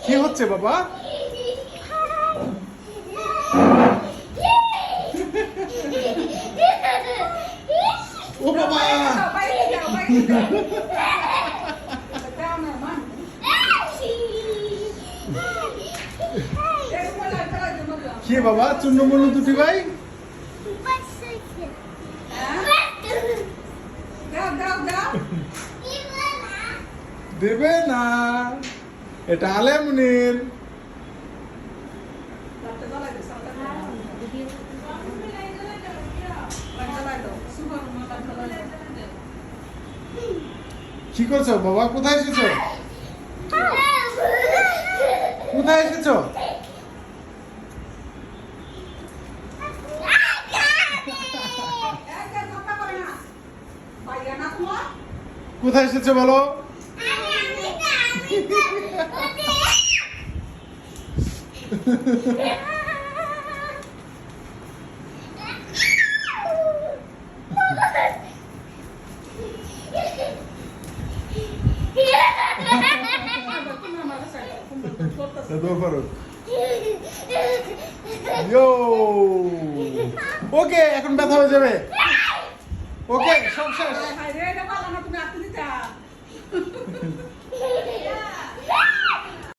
কি হচ্ছে বাবা? ও বাবা, কি বাবা চুন্নমুন্নু দুটি ভাই? দেবে না, এটা আলেমনির। কি করছো বাবা? কোথায় এসেছো? কোথায় এসেছো? কোথায় এসেছো বলো? ওকে, এখন ব্যথা হয়ে যাবে। ওকে, সব শেষ।